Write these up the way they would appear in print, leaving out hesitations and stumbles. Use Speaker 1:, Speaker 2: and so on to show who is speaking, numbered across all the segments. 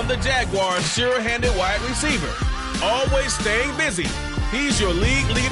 Speaker 1: on the Jaguars' sure-handed wide receiver. Always staying busy. He's your league leader.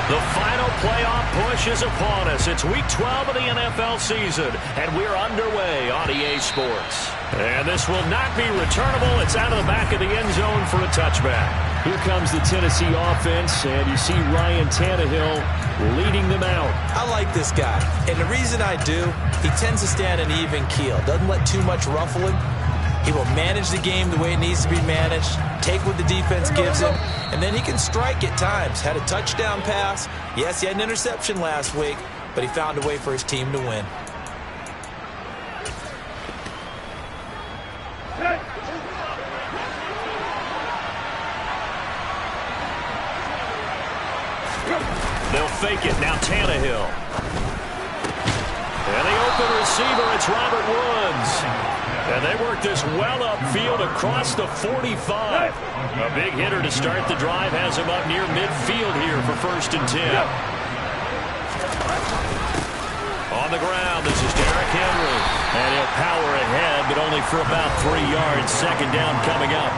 Speaker 2: The final playoff push is upon us. It's Week 12 of the NFL season, and we're underway on EA Sports. And this will not be returnable. It's out of the back of the end zone for a touchback.
Speaker 3: Here comes the Tennessee offense, and you see Ryan Tannehill leading them out.
Speaker 4: I like this guy, and the reason I do, he tends to stand an even keel. Doesn't let too much ruffle him. He will manage the game the way it needs to be managed, take what the defense gives him, and then he can strike at times. Had a touchdown pass. Yes, he had an interception last week, but he found a way for his team to win.
Speaker 2: They'll fake it. Now Tannehill. And the open receiver, it's Robert Woods. And they work this well upfield across the 45. A big hitter to start the drive has him up near midfield here for 1st and 10. On the ground, this is Derrick Henry. And he'll power ahead, but only for about 3 yards. 2nd down coming up.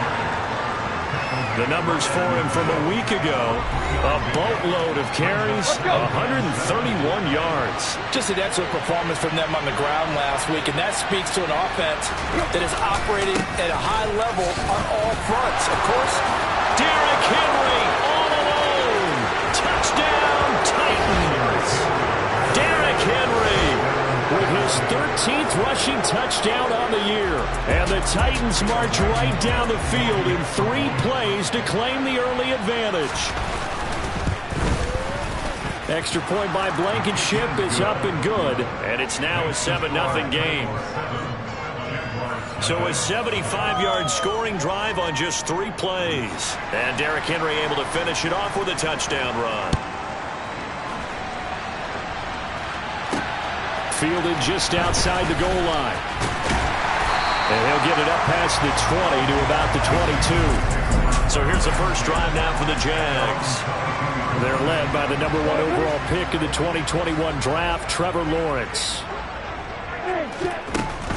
Speaker 2: The numbers for him from a week ago, a boatload of carries, 131 yards.
Speaker 4: Just an excellent performance from them on the ground last week, and that speaks to an offense that is operating at a high level on all fronts. Of course,
Speaker 2: Derrick Henry all alone. Touchdown, Titans. Derrick Henry with his 13th rushing touchdown on the year. And the Titans march right down the field in 3 plays to claim the early advantage. Extra point by Blankenship is up and good. And it's now a 7-0 game. So a 75-yard scoring drive on just 3 plays. And Derrick Henry able to finish it off with a touchdown run.
Speaker 3: Fielded just outside the goal line. And he'll get it up past the 20 to about the 22.
Speaker 2: So here's the first drive now for the Jags.
Speaker 3: They're led by the #1 overall pick in the 2021 draft, Trevor Lawrence.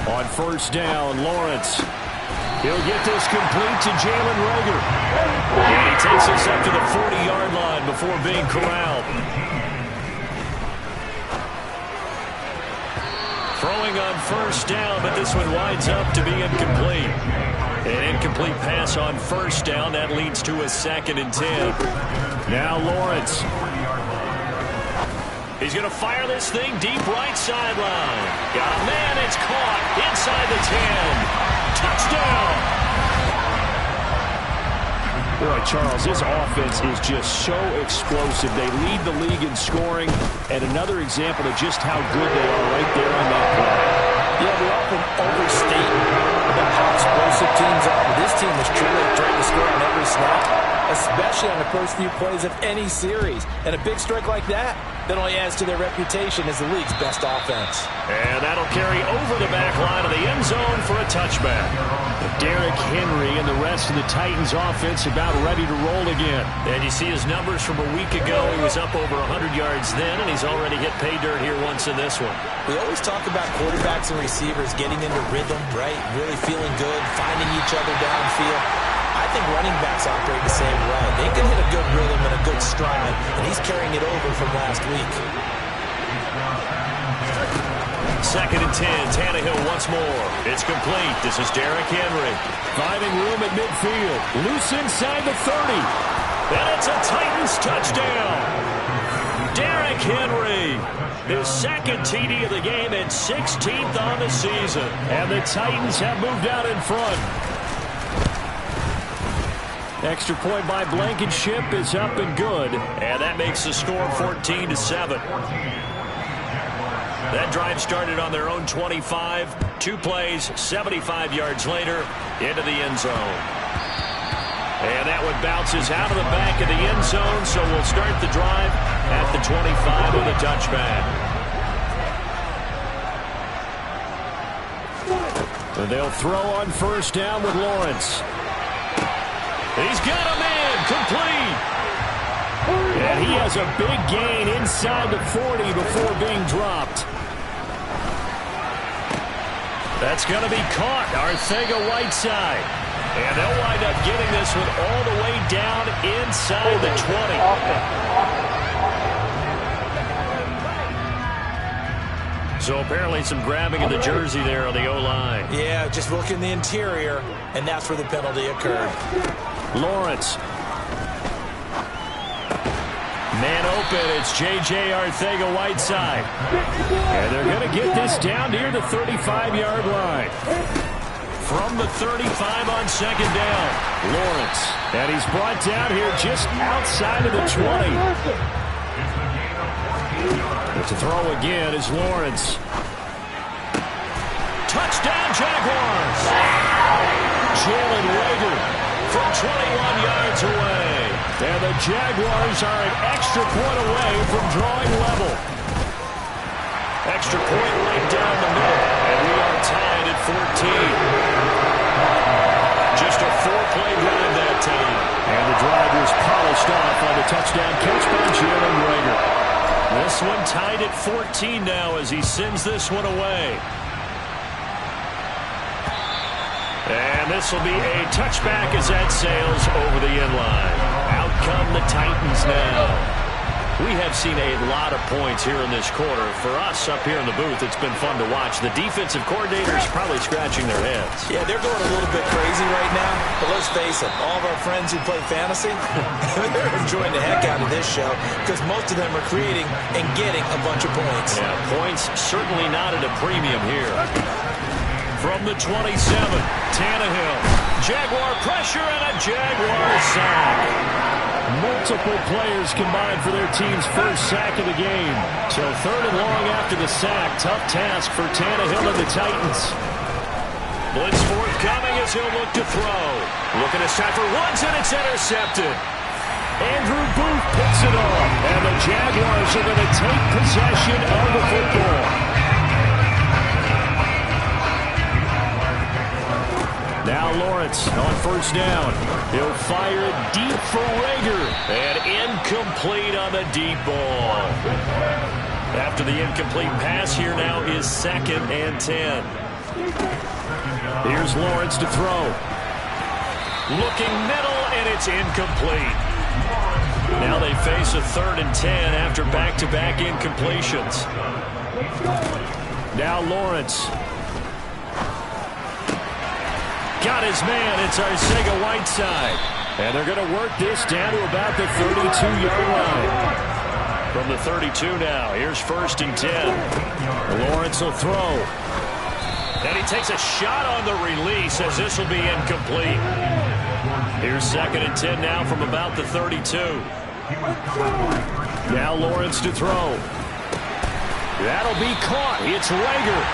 Speaker 3: On 1st down, Lawrence. He'll get this complete to Jalen Reagor. And he takes us up to the 40-yard line before being corralled. Throwing on 1st down, but this one winds up to be incomplete. An incomplete pass on 1st down. That leads to a 2nd and 10. Now Lawrence. He's going to fire this thing deep right sideline. Got a man. It's caught inside the 10. Touchdown. Boy, Charles, this offense is just so explosive. They lead the league in scoring, and another example of just how good they are right there on that play.
Speaker 4: Yeah, we often overstate about how explosive teams are, but this team is truly trying to score on every snap, especially on the first few plays of any series. And a big strike like that only adds to their reputation as the league's best offense.
Speaker 2: And that'll carry over the back line of the end zone for a touchback.
Speaker 3: Derrick Henry and the rest of the Titans offense about ready to roll again.
Speaker 2: And you see his numbers from a week ago. He was up over 100 yards then, and he's already hit pay dirt here once in this one.
Speaker 4: We always talk about quarterbacks and receivers getting into rhythm, right? Really feeling good, finding each other downfield. I think running backs operate the same way. They can hit a good rhythm and a good stride, and he's carrying it over from last week.
Speaker 2: 2nd and 10. Tannehill once more. It's complete. This is Derrick Henry.
Speaker 3: Finding room at midfield. Loose inside the 30.
Speaker 2: And it's a Titans touchdown. Derrick Henry. His 2nd TD of the game and 16th on the season.
Speaker 3: And the Titans have moved out in front. Extra point by Blankenship is up and good.
Speaker 2: And that makes the score 14-7. That drive started on their own 25. 2 plays, 75 yards later, into the end zone.
Speaker 3: And that one bounces out of the back of the end zone, so we'll start the drive at the 25 on the touchback. And they'll throw on first down with Lawrence. He's got a man, complete. And he has a big gain inside the 40 before being dropped. That's going to be caught. Arcega-Whiteside. And they'll wind up getting this one all the way down inside the 20. So apparently some grabbing of the jersey there on the O-line.
Speaker 4: Yeah, just look in the interior, and that's where the penalty occurred.
Speaker 3: Lawrence. Man open, it's J.J. Arcega-Whiteside. And they're going to get this down near the 35-yard line. From the 35 on second down, Lawrence. And he's brought down here just outside of the 20. To throw again is Lawrence. Touchdown, Jaguars! Jalen Reagor from 21 yards away. And the Jaguars are an extra point away from drawing level. Extra point right down the middle. And we are tied at 14. Just a 4-play drive that time. And the drive was polished off on the touchdown catch by Jalen Reagor. This one tied at 14 now as he sends this one away. And this will be a touchback as that sails over the end line. Out come the Titans now. We have seen a lot of points here in this quarter. For us up here in the booth, it's been fun to watch. The defensive coordinators probably scratching their heads.
Speaker 4: Yeah, they're going a little bit crazy right now. But let's face it, all of our friends who play fantasy, they're enjoying the heck out of this show because most of them are creating and getting a bunch of points.
Speaker 3: Yeah, points certainly not at a premium here. From the 27, Tannehill. Jaguar pressure and a Jaguar sack. Multiple players combined for their team's first sack of the game. So third and long after the sack. Tough task for Tannehill and the Titans. Blitz forthcoming as he'll look to throw. Looking to shot for Woods, and it's intercepted. Andrew Booth picks it off. And the Jaguars are going to take possession of the football. Now Lawrence on first down. He'll fire it deep for Reagor. And incomplete on the deep ball. After the incomplete pass, here now is 2nd and 10. Here's Lawrence to throw. Looking middle, and it's incomplete. Now they face a 3rd and 10 after back-to-back incompletions. Now Lawrence. Got his man. It's Arcega-Whiteside. And they're going to work this down to about the 32-yard line. From the 32 now, here's 1st and 10. Lawrence will throw. And he takes a shot on the release as this will be incomplete. Here's 2nd and 10 now from about the 32. Now Lawrence to throw. That'll be caught. It's Reagor.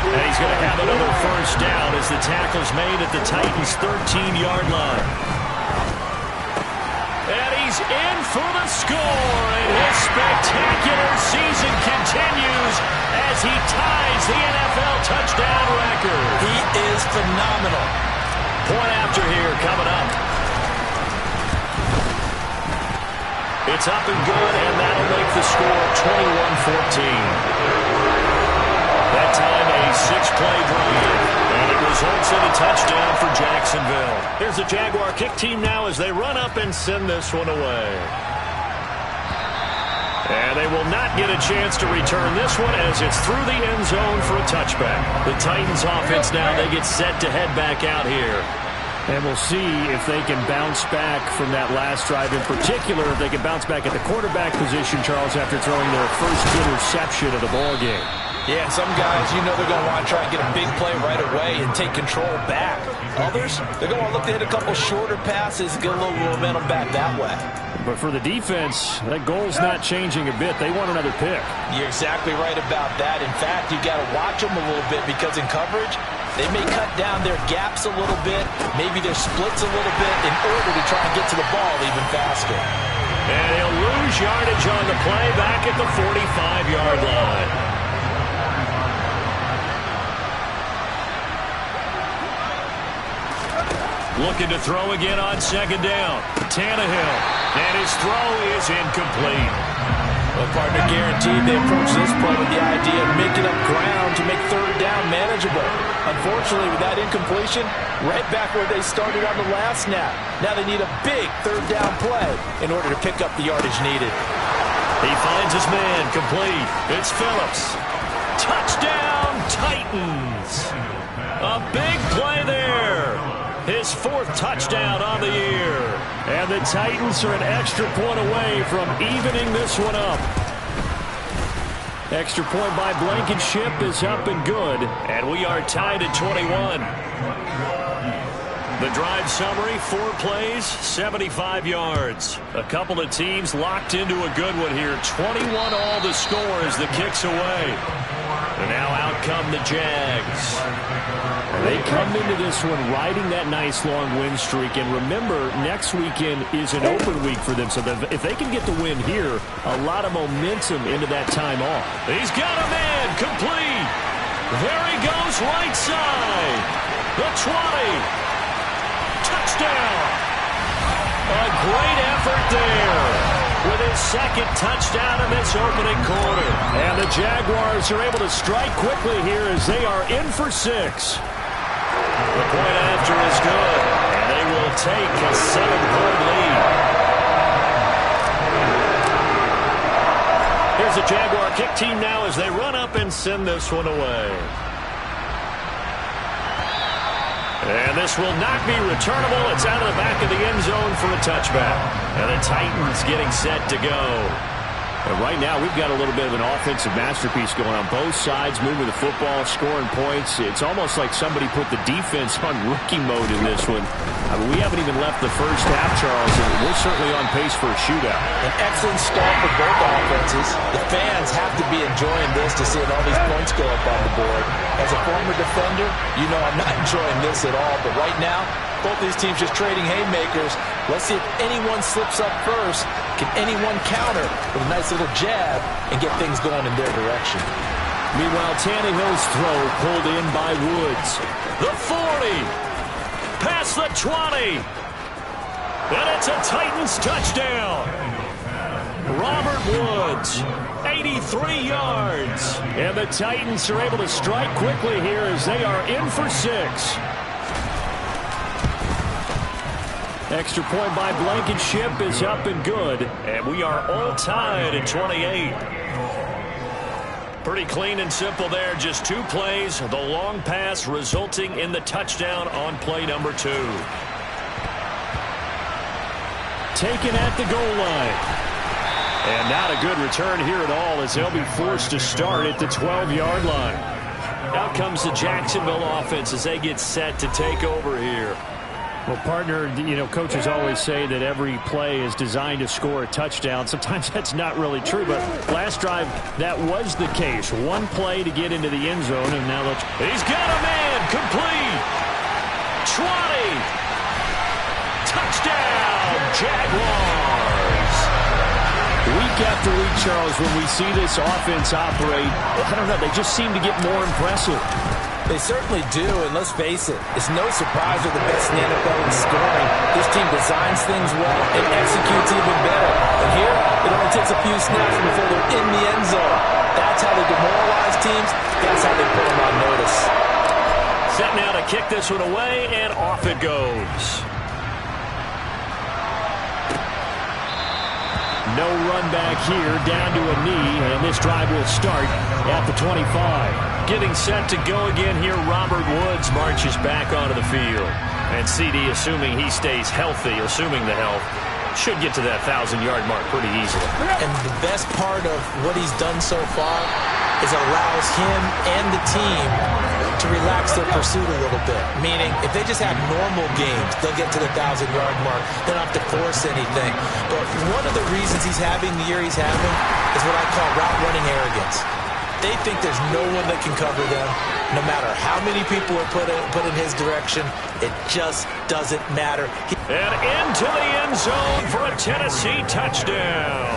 Speaker 3: And he's going to have another first down as the tackle's made at the Titans' 13-yard line. And he's in for the score. And his spectacular season continues as he ties the NFL touchdown record.
Speaker 4: He is phenomenal.
Speaker 3: Point after here coming up. It's up and good, and that'll make the score 21-14. That time a 6-play drive, and it results in a touchdown for Jacksonville. Here's the Jaguar kick team now as they run up and send this one away. And they will not get a chance to return this one as it's through the end zone for a touchback. The Titans offense now, they get set to head back out here. And we'll see if they can bounce back from that last drive. In particular, if they can bounce back at the quarterback position, Charles, after throwing their first interception of the ballgame.
Speaker 4: Yeah, some guys, you know they're going to want to try and get a big play right away and take control back. Others, they're going to look to hit a couple shorter passes, get a little momentum back that way.
Speaker 3: But for the defense, that goal's not changing a bit. They want another pick.
Speaker 4: You're exactly right about that. In fact, you got to watch them a little bit because in coverage, They may cut down their gaps a little bit, maybe their splits a little bit in order to try and get to the ball even faster.
Speaker 2: And he'll lose yardage on the play back at the 45-yard line. Looking to throw again on second down. Tannehill. And his throw is incomplete.
Speaker 4: Well, partner, guaranteed they approach this play with the idea of making up ground to make third down manageable. Unfortunately, with that incompletion, right back where they started on the last snap. Now they need a big third down play in order to pick up the yardage needed.
Speaker 2: He finds his man complete. It's Phillips. Touchdown, Titans. A big play there. His fourth touchdown on the year. And the Titans are an extra point away from evening this one up. Extra point by Blankenship is up and good. And we are tied at 21. The drive summary, 4 plays, 75 yards. A couple of teams locked into a good one here. 21 all the score as the kick's away. And now out come the Jags. They come into this one riding that nice long win streak. And remember, next weekend is an open week for them. So if they can get the win here, a lot of momentum into that time off. He's got a man complete. There he goes right side. The 20. Touchdown. A great effort there with his second touchdown in this opening quarter. And the Jaguars are able to strike quickly here as they are in for 6. The point after is good, and they will take a 7-point lead. Here's the Jaguar kick team now as they run up and send this one away. And this will not be returnable. It's out of the back of the end zone for a touchback. And the Titans getting set to go. And right now, we've got a little bit of an offensive masterpiece going on both sides, moving the football, scoring points. It's almost like somebody put the defense on rookie mode in this one. I mean, we haven't even left the first half, Charles, and we're certainly on pace for a shootout.
Speaker 4: An excellent start for both offenses. The fans have to be enjoying this to see all these points go up on the board. As a former defender, you know I'm not enjoying this at all, but right now, both these teams just trading haymakers. Let's see if anyone slips up first. Can anyone counter with a nice little jab and get things going in their direction?
Speaker 2: Meanwhile, Tannehill's throw pulled in by Woods. The 40. Past the 20. And it's a Titans touchdown. Robert Woods, 83 yards. And the Titans are able to strike quickly here as they are in for 6. Extra point by Blankenship is up and good. And we are all tied at 28. Pretty clean and simple there. Just 2 plays. The long pass resulting in the touchdown on play number 2. Taken at the goal line. And not a good return here at all as they'll be forced to start at the 12-yard line. Out comes the Jacksonville offense as they get set to take over here.
Speaker 3: Well, partner, you know, coaches always say that every play is designed to score a touchdown. Sometimes that's not really true, but last drive, that was the case. One play to get into the end zone, and now let's...
Speaker 2: He's got a man complete. 20. Touchdown, Jaguars.
Speaker 3: Week after week, Charles, when we see this offense operate, I don't know, they just seem to get more impressive.
Speaker 4: They certainly do, and let's face it, it's no surprise they're the best in the NFL in scoring. This team designs things well and executes even better. And here, it only takes a few snaps before they're in the end zone. That's how they demoralize teams. That's how they put them on notice.
Speaker 2: Set now to kick this one away, and off it goes.
Speaker 3: No run back here, down to a knee, and this drive will start at the 25.
Speaker 2: Getting set to go again here, Robert Woods marches back onto the field. And CD, assuming he stays healthy, assuming the health, should get to that 1,000-yard mark pretty easily.
Speaker 4: And the best part of what he's done so far is allows him and the team to relax their pursuit a little bit. Meaning, if they just have normal games, they'll get to the 1,000-yard mark. They don't have to force anything. But one of the reasons he's having the year he's having is what I call route running arrogance. They think there's no one that can cover them. No matter how many people are put in his direction, it just doesn't matter.
Speaker 2: And into the end zone for a Tennessee touchdown.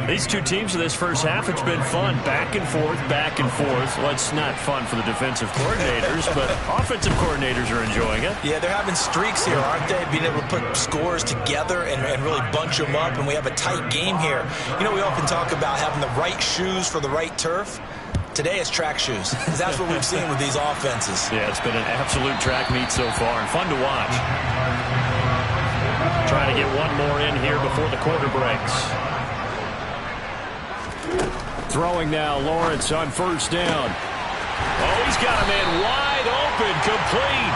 Speaker 2: These two teams in this first half, it's been fun. Back and forth, back and forth. Well, it's not fun for the defensive coordinators, but offensive coordinators are enjoying it.
Speaker 4: Yeah, they're having streaks here, aren't they? Being able to put scores together and really bunch them up, and we have a tight game here. You know, we often talk about having the right shoes for the right turf. Today it's track shoes. That's what we've seen with these offenses.
Speaker 2: Yeah, it's been an absolute track meet so far, and fun to watch. Trying to get one more in here before the quarter breaks. Throwing now, Lawrence on first down. Oh, he's got a man wide open, complete.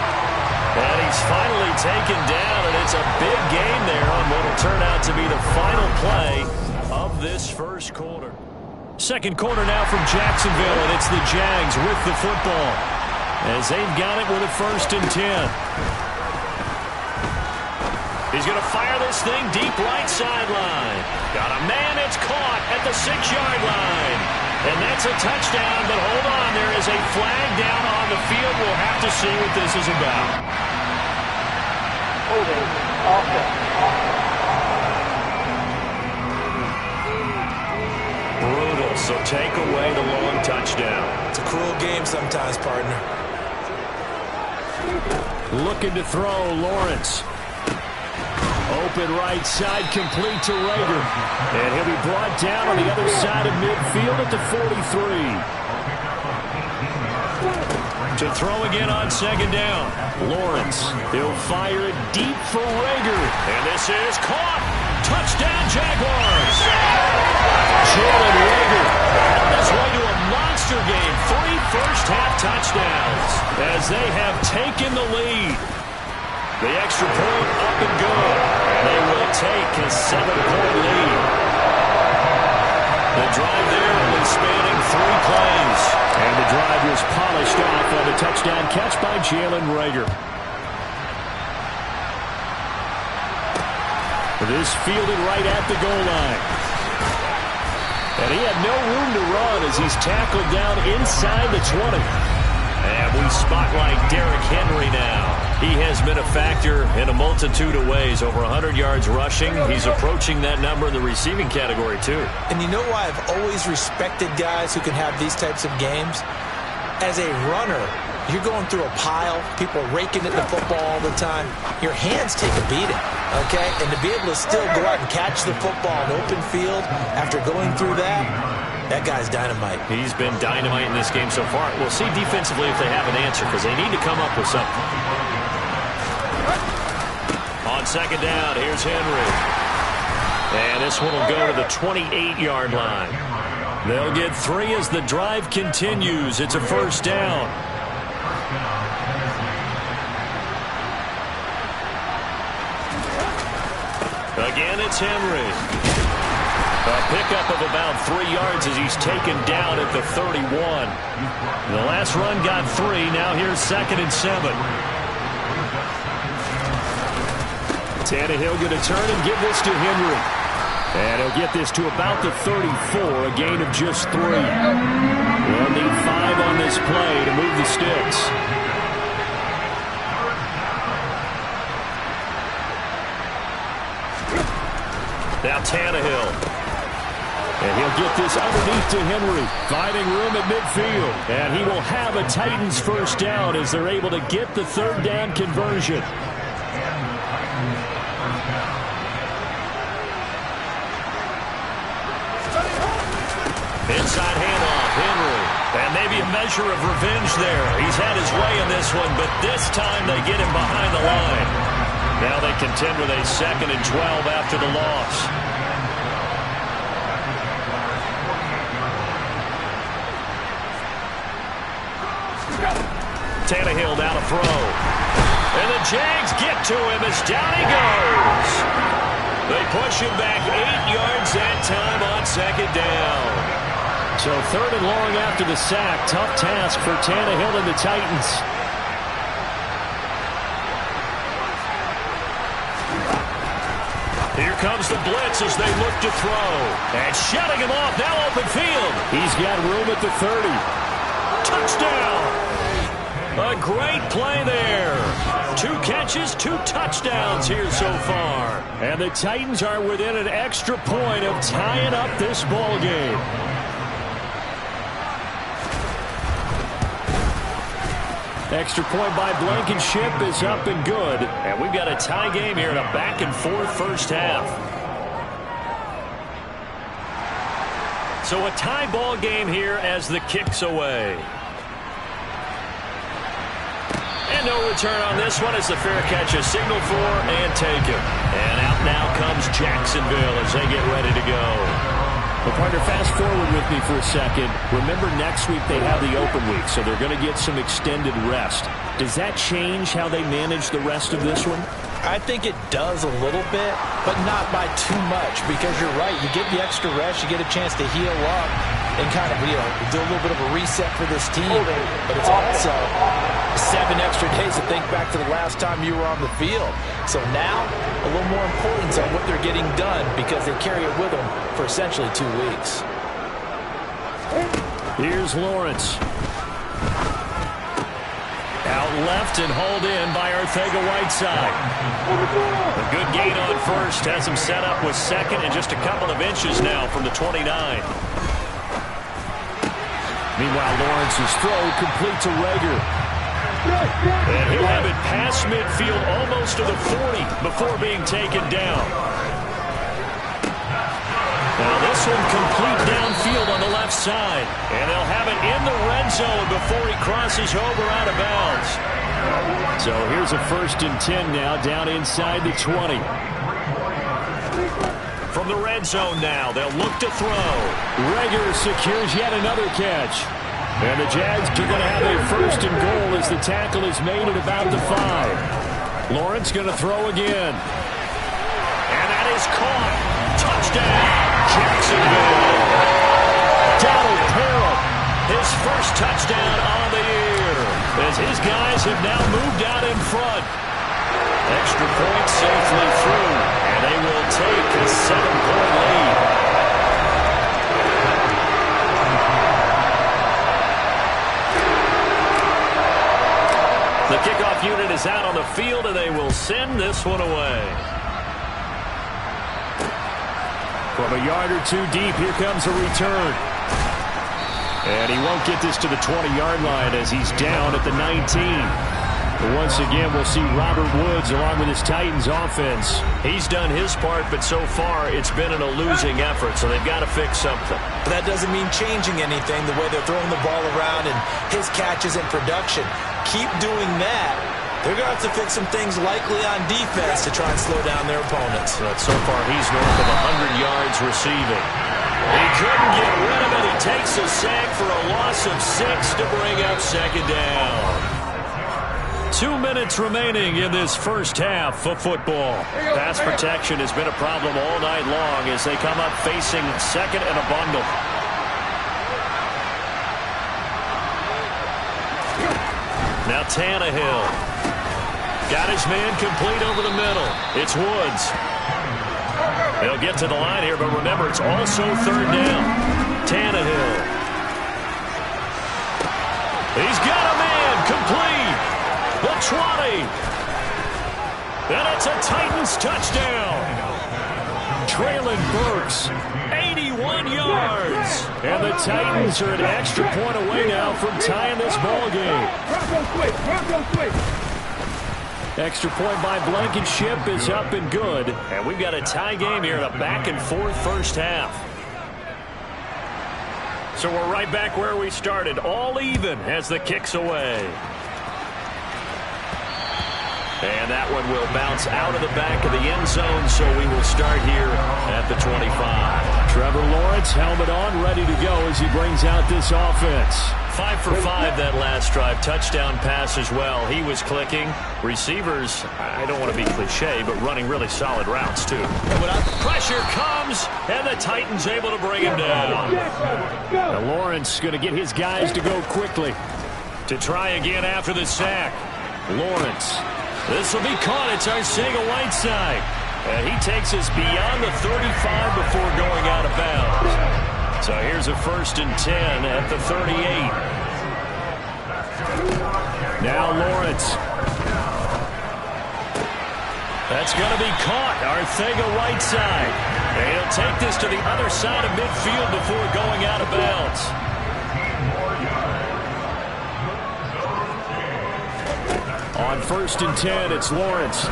Speaker 2: And he's finally taken down, and it's a big gain there on what will turn out to be the final play of this first quarter. Second quarter now from Jacksonville, and it's the Jags with the football as they've got it with a 1st and 10. He's going to fire this thing deep right sideline. Got a man, it's caught at the 6-yard line. And that's a touchdown, but hold on, there is a flag down on the field. We'll have to see what this is about. Brutal, so take away the long touchdown.
Speaker 4: It's a cruel game sometimes, partner.
Speaker 2: Looking to throw, Lawrence. Open right side, complete to Rager. And he'll be brought down on the other side of midfield at the 43. To throw again on second down. Lawrence, he'll fire it deep for Rager. And this is caught. Touchdown, Jaguars. Jalen Rager on his way to a monster game. 3 first-half touchdowns as they have taken the lead. The extra point up and good. They will take a 7-point lead. The drive there only spanning 3 plays. And the drive was polished off on the touchdown catch by Jalen Rager. This fielded right at the goal line. And he had no room to run as he's tackled down inside the 20. And we spotlight Derrick Henry now. He has been a factor in a multitude of ways. Over 100 yards rushing. He's approaching that number in the receiving category, too.
Speaker 4: And you know why I've always respected guys who can have these types of games? As a runner, you're going through a pile. People are raking at the football all the time. Your hands take a beating, okay? And to be able to still go out and catch the football in open field after going through that, that guy's dynamite.
Speaker 2: He's been dynamite in this game so far. We'll see defensively if they have an answer because they need to come up with something. On second down, here's Henry. And this one will go to the 28-yard line. They'll get 3 as the drive continues. It's a first down. Again, it's Henry. A pickup of about 3 yards as he's taken down at the 31. The last run got 3. Now here's 2nd and 7. Tannehill going to turn and give this to Henry. And he'll get this to about the 34, a gain of just 3. They'll need 5 on this play to move the sticks. Now Tannehill. And he'll get this underneath to Henry, finding room at midfield. And he will have a Titans first down as they're able to get the 3rd down conversion. Inside handoff, Henry. And maybe a measure of revenge there. He's had his way in this one, but this time they get him behind the line. Now they contend with a 2nd and 12 after the loss. Tannehill down a throw. And the Jags get to him as down he goes. They push him back 8 yards that time on 2nd down. So 3rd and long after the sack. Tough task for Tannehill and the Titans.
Speaker 3: Here comes the blitz as they look to throw. And shutting him off, now open field.
Speaker 2: He's got room at the 30.
Speaker 3: Touchdown! A great play there. 2 catches, 2 touchdowns here so far.
Speaker 2: And the Titans are within an extra point of tying up this ball game. Extra point by Blankenship is up and good.
Speaker 3: And we've got a tie game here in a back-and-forth first half. So a tie ball game here as the kick's away. And no return on this one as the fair catch is signaled for and taken. And out now comes Jacksonville as they get ready to go.
Speaker 2: Well, partner, fast forward with me for a second. Remember, next week they have the open week, so they're going to get some extended rest. Does that change how they manage the rest of this one?
Speaker 4: I think it does a little bit, but not by too much, because you're right. You get the extra rest, you get a chance to heal up and kind of, do a little bit of a reset for this team. But it's also 7 extra days to think back to the last time you were on the field. So now, a little more importance on what they're getting done because they carry it with them for essentially 2 weeks.
Speaker 2: Here's Lawrence.
Speaker 3: Out left and hauled in by Arcega-Whiteside. A good gain on first has him set up with second and just a couple of inches now from the 29.
Speaker 2: Meanwhile, Lawrence's throw complete to Rager.
Speaker 3: And he'll have it past midfield almost to the 40 before being taken down. Now this one complete downfield on the left side. And they'll have it in the red zone before he crosses over out of bounds.
Speaker 2: So here's a 1st and 10 now down inside the 20.
Speaker 3: From the red zone now, they'll look to throw.
Speaker 2: Rager secures yet another catch. And the Jags are going to have a 1st and goal as the tackle is made at about the 5. Lawrence going to throw again.
Speaker 3: And that is caught. Touchdown, Jacksonville.
Speaker 2: Donald Parham,
Speaker 3: his first touchdown on the year as his guys have now moved out in front. Extra point safely through, and they will take a 7-point lead. The kickoff unit is out on the field, and they will send this one away.
Speaker 2: from a yard or 2 deep, here comes a return. And he won't get this to the 20-yard line as he's down at the 19. Once again, we'll see Robert Woods along with his Titans offense.
Speaker 3: He's done his part, but so far it's been in a losing effort, so they've got to fix something.
Speaker 4: That doesn't mean changing anything, the way they're throwing the ball around and his catches and production. Keep doing that. They're going to have to fix some things likely on defense to try and slow down their opponents.
Speaker 3: But so far he's north of 100 yards receiving. He couldn't get rid of it. He takes a sack for a loss of 6 to bring up second down. 2 minutes remaining in this first half of football. Pass protection has been a problem all night long as they come up facing second and a bundle. Now Tannehill. Got his man complete over the middle. It's Woods. They'll get to the line here, but remember, it's also third down. Tannehill. He's got a man complete. The 20. And it's a Titans touchdown.
Speaker 2: Traylon Burks, 81 yards. And the Titans are an extra point away now from tying this ball game. Extra point by Blankenship is up and good.
Speaker 3: And we've got a tie game here in a back-and-forth first half. So we're right back where we started, all even as the kick's away. And that one will bounce out of the back of the end zone, so we will start here at the 25.
Speaker 2: Trevor Lawrence, helmet on, ready to go as he brings out this offense.
Speaker 3: 5 for 5 that last drive. Touchdown pass as well. He was clicking. Receivers, I don't want to be cliche, but running really solid routes, too. Pressure comes, and the Titans able to bring him down.
Speaker 2: Now Lawrence going to get his guys to go quickly.
Speaker 3: To try again after the sack. Lawrence. This will be caught. It's Arcega-Whiteside. And he takes us beyond the 35 before going out of bounds. So here's a 1st and 10 at the 38. Now Lawrence. That's going to be caught. Arcega-Whiteside. And he'll take this to the other side of midfield before going out of bounds. On 1st and 10, it's Lawrence.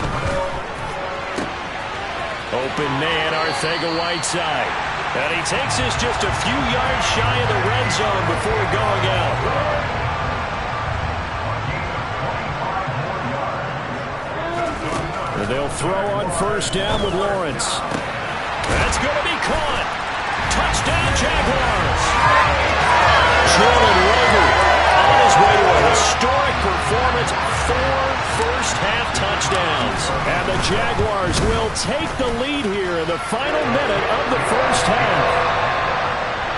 Speaker 3: Open man, Arcega-Whiteside. And he takes this just a few yards shy of the red zone before going out. And they'll throw on 1st down with Lawrence. That's going to be caught. Touchdown, Jaguars. Jordan Rover on his way to a historic performance. 4 first-half touchdowns. And the Jaguars will take the lead here in the final minute of the first half.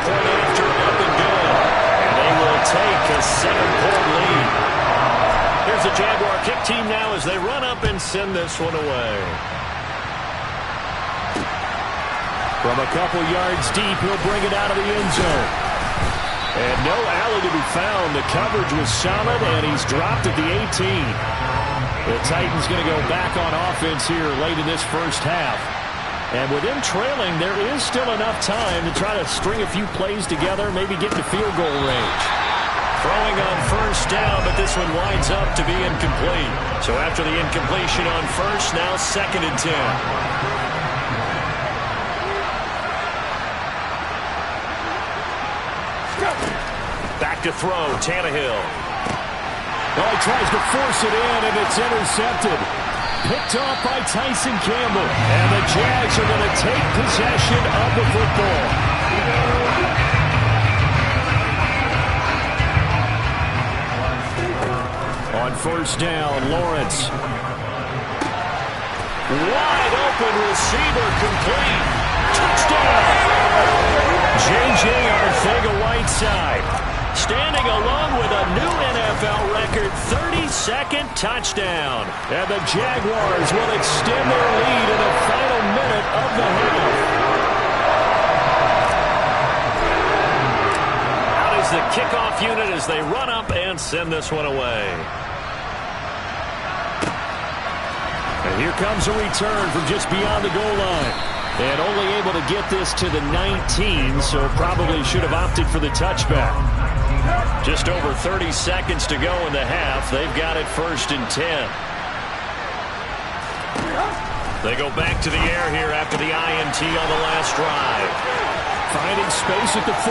Speaker 3: Point after up and good. And they will take a 7-point lead. Here's the Jaguar kick team now as they run up and send this one away. From a couple yards deep, he'll bring it out of the end zone. And no alley to be found. The coverage was solid, and he's dropped at the 18. The Titans going to go back on offense here late in this first half. And with them trailing, there is still enough time to try to string a few plays together, maybe get to field goal range. Throwing on 1st down, but this one winds up to be incomplete. So after the incompletion on 1st, now 2nd and 10. Back to throw, Tannehill.
Speaker 2: Oh, he tries to force it in, and it's intercepted. Picked off by Tyson Campbell. And the Jags are going to take possession of the football. On 1st down, Lawrence.
Speaker 3: Wide open receiver, complete. Touchdown! J.J. Arcega-Whiteside. Standing alone with a new NFL record 32nd touchdown.
Speaker 2: And the Jaguars will extend their lead in the final minute of the half.
Speaker 3: Out is the kickoff unit as they run up and send this one away.
Speaker 2: And here comes a return from just beyond the goal line. And only able to get this to the 19, so probably should have opted for the touchback.
Speaker 3: Just over 30 seconds to go in the half. They've got it 1st and 10. They go back to the air here after the INT on the last drive.
Speaker 2: Finding space at the 40.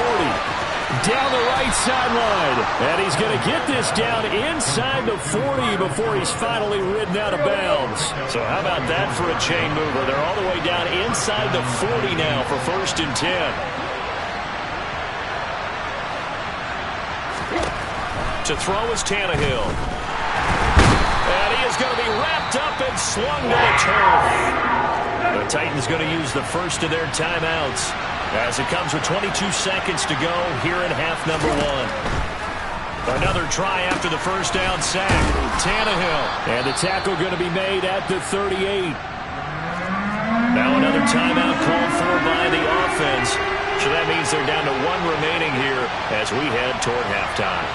Speaker 2: Down the right sideline. And he's going to get this down inside the 40 before he's finally ridden out of bounds.
Speaker 3: So how about that for a chain mover? They're all the way down inside the 40 now for 1st and 10. To throw is Tannehill. And he is going to be wrapped up and slung to the turf. The Titans going to use the first of their timeouts as it comes with 22 seconds to go here in half number 1. Another try after the 1st down sack. Tannehill.
Speaker 2: And the tackle going to be made at the 38.
Speaker 3: Now another timeout called for by the offense. So that means they're down to 1 remaining here as we head toward halftime.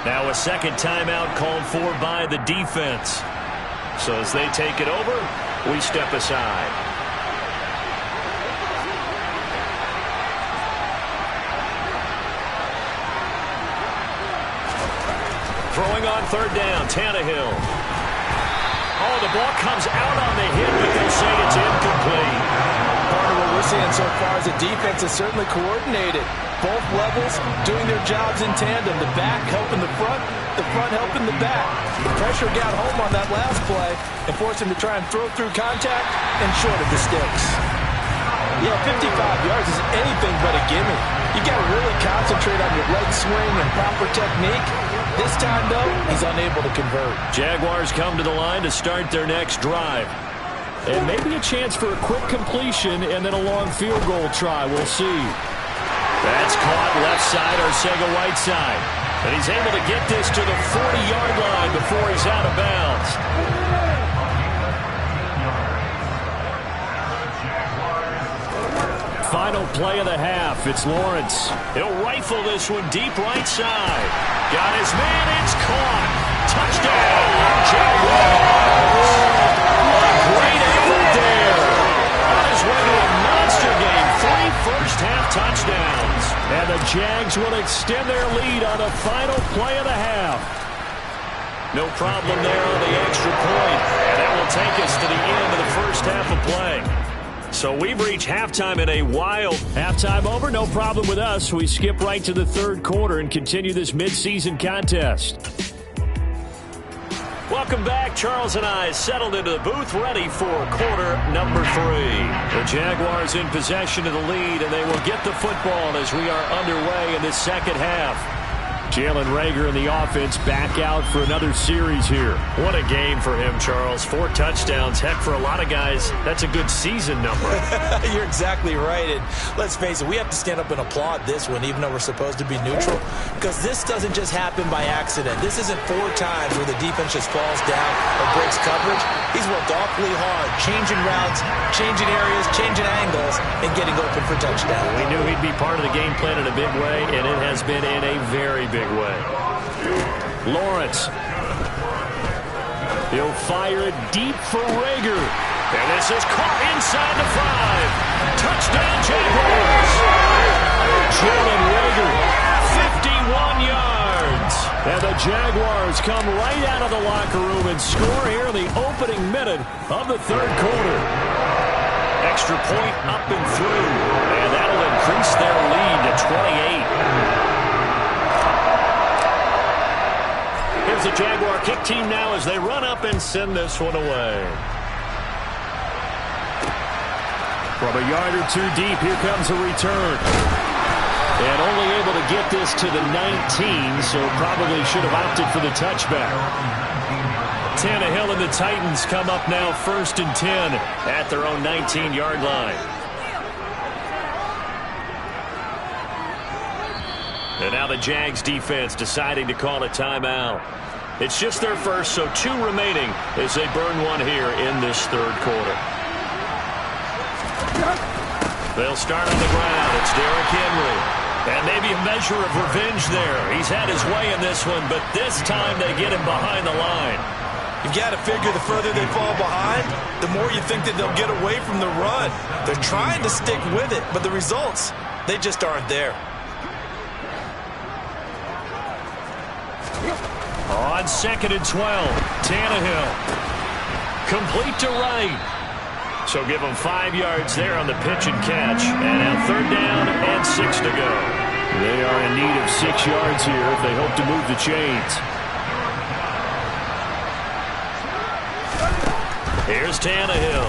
Speaker 3: Now a second timeout called for by the defense. So as they take it over, we step aside. Throwing on 3rd down, Tannehill. Oh, the ball comes out on the hit, but they'll say it's incomplete.
Speaker 4: Part of what we're seeing so far is the defense is certainly coordinated. Both levels doing their jobs in tandem. The back helping the front helping the back. Pressure got home on that last play and forced him to try and throw through contact and short of the sticks. Yeah, 55 yards is anything but a gimme. You got to really concentrate on your leg swing and proper technique. This time, though, he's unable to convert.
Speaker 2: Jaguars come to the line to start their next drive. And maybe a chance for a quick completion and then a long field goal try. We'll see.
Speaker 3: That's caught left side, Arcega-Whiteside. And he's able to get this to the 40-yard line before he's out of bounds.
Speaker 2: Final play of the half. It's Lawrence.
Speaker 3: He'll rifle this one deep right side. Got his man. It's caught. Touchdown, Jaguars. A great effort there. On his way to a monster game. 3 first-half touchdowns.
Speaker 2: And the Jags will extend their lead on the final play of the half.
Speaker 3: No problem there on the extra point. And that will take us to the end of the first half of play. So we've reached halftime in a while.
Speaker 2: Halftime over, no problem with us. We skip right to the third quarter and continue this midseason contest.
Speaker 3: Welcome back. Charles and I settled into the booth ready for quarter number 3. The Jaguars in possession of the lead, and they will get the football as we are underway in the second half.
Speaker 2: Jalen Reagor and the offense back out for another series here.
Speaker 3: What a game for him, Charles. 4 touchdowns. Heck, for a lot of guys, that's a good season number.
Speaker 4: You're exactly right. And let's face it, we have to stand up and applaud this one, even though we're supposed to be neutral, because this doesn't just happen by accident. This isn't 4 times where the defense just falls down or breaks coverage. He's worked awfully hard, changing routes, changing areas, changing angles, and getting open for touchdown.
Speaker 3: We knew he'd be part of the game plan in a big way, and it has been in a very big way.
Speaker 2: Lawrence. He'll fire it deep for Reagor.
Speaker 3: And this is caught inside the 5. Touchdown, Jaguars.
Speaker 2: Jalen Reagor, 51 yards. And the Jaguars come right out of the locker room and score here in the opening minute of the third quarter.
Speaker 3: Extra point up and through. And that'll increase their lead to 28. Here's the Jaguar kick team now as they run up and send this one away.
Speaker 2: From a yard or 2 deep, here comes a return. And only able to get this to the 19, so probably should have opted for the touchback.
Speaker 3: Tannehill and the Titans come up now 1st and 10 at their own 19-yard line. And now the Jags defense deciding to call a timeout. It's just their first, so 2 remaining as they burn one here in this third quarter. They'll start on the ground. It's Derrick Henry. And maybe a measure of revenge there. He's had his way in this one, but this time they get him behind the line.
Speaker 4: You've got to figure the further they fall behind, the more you think that they'll get away from the run. They're trying to stick with it, but the results, they just aren't there.
Speaker 3: On 2nd and 12, Tannehill. Complete to right. So give them 5 yards there on the pitch and catch. And now 3rd down and 6 to go.
Speaker 2: They are in need of 6 yards here if they hope to move the chains.
Speaker 3: Here's Tannehill.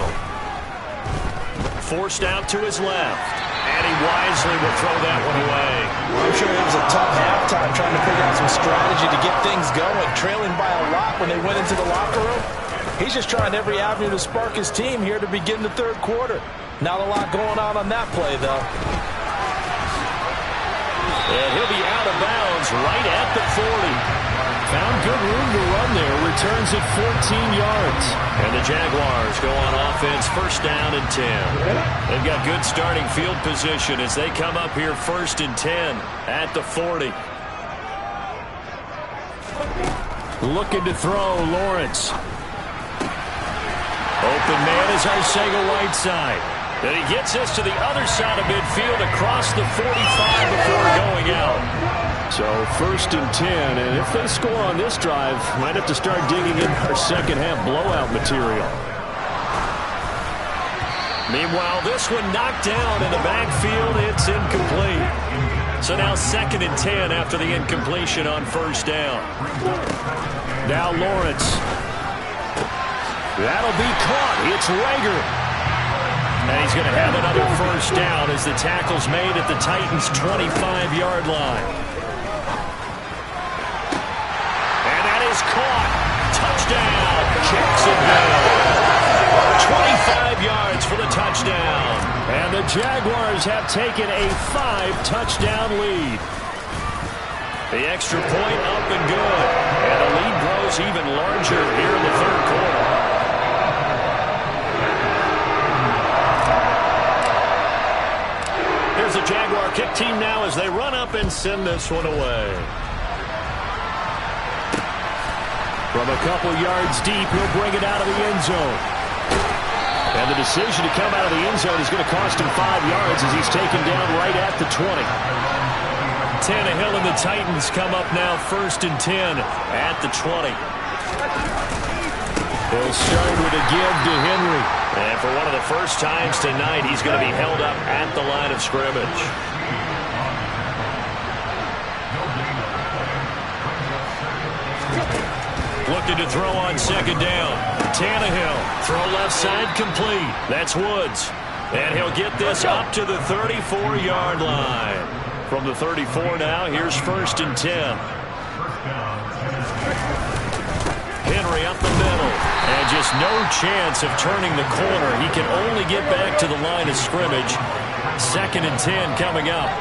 Speaker 3: Forced out to his left. And he wisely will throw that one away.
Speaker 4: Well, I'm sure it was a tough halftime trying to figure out some strategy to get things going, trailing by a lot when they went into the locker room. He's just trying every avenue to spark his team here to begin the third quarter. Not a lot going on that play, though.
Speaker 3: And he'll be out of bounds right at the 40.
Speaker 2: Found good room to run there. Returns at 14 yards.
Speaker 3: And the Jaguars go on offense, 1st down and 10. They've got good starting field position as they come up here 1st and 10 at the 40.
Speaker 2: Looking to throw, Lawrence. Open man is Arcega right side.
Speaker 3: And he gets this to the other side of midfield across the 45 before going out.
Speaker 2: So 1st and 10, and if they score on this drive, might have to start digging in our second half blowout material.
Speaker 3: Meanwhile, this one knocked down in the backfield. It's incomplete. So now 2nd and 10 after the incompletion on 1st down.
Speaker 2: Now Lawrence. That'll be caught. It's Reagor.
Speaker 3: And he's going to have another 1st down as the tackle's made at the Titans' 25-yard line. And that is caught. Touchdown, Jacksonville. 25 yards for the touchdown.
Speaker 2: And the Jaguars have taken a 5-touchdown lead.
Speaker 3: The extra point up and good. And the lead grows even larger here in the third quarter.
Speaker 2: Jaguar kick team now as they run up and send this one away. From a couple yards deep, he'll bring it out of the end zone. And the decision to come out of the end zone is going to cost him 5 yards as he's taken down right at the 20. Tannehill and the Titans come up now 1st and 10 at the 20. He'll start with a give to Henry. And for one of the first times tonight, he's going to be held up at the line of scrimmage. Looking to throw on 2nd down. Tannehill, throw left side complete. That's Woods. And he'll get this up to the 34-yard line. From the 34 now, here's 1st and 10. Henry up the middle. And just no chance of turning the corner. He can only get back to the line of scrimmage. 2nd and 10 coming up.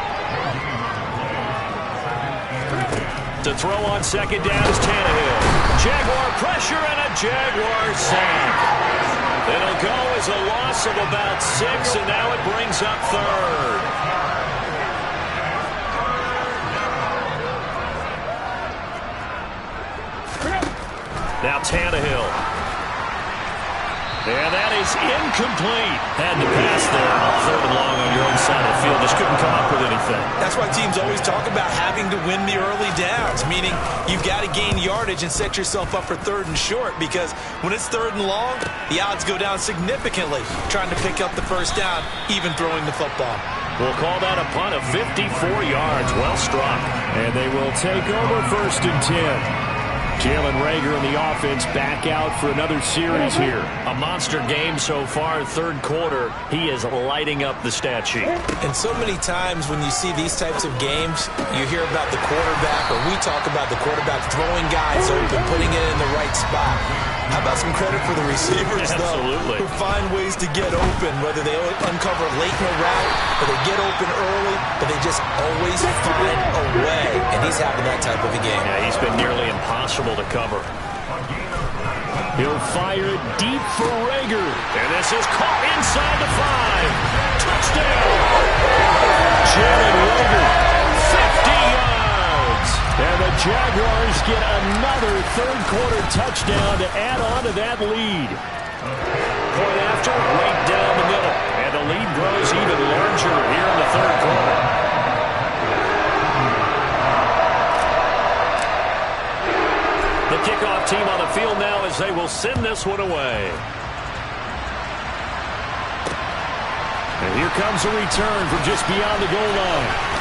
Speaker 2: To throw on 2nd down is Tannehill. Jaguar pressure and a Jaguar sack. It'll go as a loss of about 6, and now it brings up 3rd. Now Tannehill. And that is incomplete. Had to pass there. 3rd and long on your own side of the field. Just couldn't come up with anything.
Speaker 4: That's why teams always talk about having to win the early downs, meaning you've got to gain yardage and set yourself up for 3rd and short, because when it's 3rd and long, the odds go down significantly trying to pick up the 1st down, even throwing the football.
Speaker 2: We'll call that a punt of 54 yards. Well struck. And they will take over 1st and 10. Jalen Reagor in the offense back out for another series here. A monster game so far, 3rd quarter. He is lighting up the stat sheet.
Speaker 4: And so many times when you see these types of games, you hear about the quarterback, or we talk about the quarterback throwing guys open, putting it in the right spot. How about some credit for the receivers, though, who find ways to get open, whether they uncover late in a route or they get open early, but they just always find a way. And he's having that type of a game.
Speaker 2: Yeah, he's been nearly impossible to cover. He'll fire it deep for Reagor. And this is caught inside the 5. Touchdown! Jalen Reagor, 50 yards. And the Jaguars get another 3rd quarter touchdown to add on to that lead. Point after, right down the middle. And the lead grows even larger here in the 3rd quarter. The kickoff team on the field now as they will send this one away. And here comes a return from just beyond the goal line.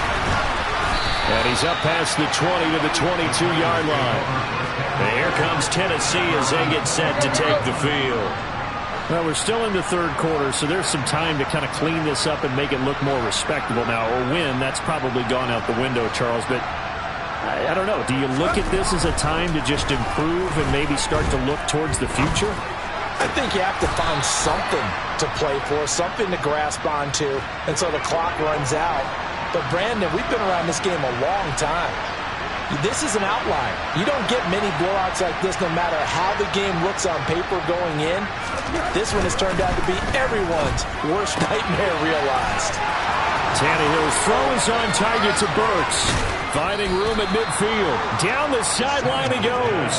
Speaker 2: And he's up past the 20 to the 22-yard line. And here comes Tennessee as they get set to take the field. Well, we're still in the 3rd quarter, so there's some time to kind of clean this up and make it look more respectable now. Or win, that's probably gone out the window, Charles. But I don't know. Do you look at this as a time to just improve and maybe start to look towards the future?
Speaker 4: I think you have to find something to play for, something to grasp onto, until the clock runs out. But, Brandon, we've been around this game a long time. This is an outlier. You don't get many blowouts like this no matter how the game looks on paper going in. This one has turned out to be everyone's worst nightmare realized.
Speaker 2: Tannehill's throw is on target to Burks. Finding room at midfield. Down the sideline he goes.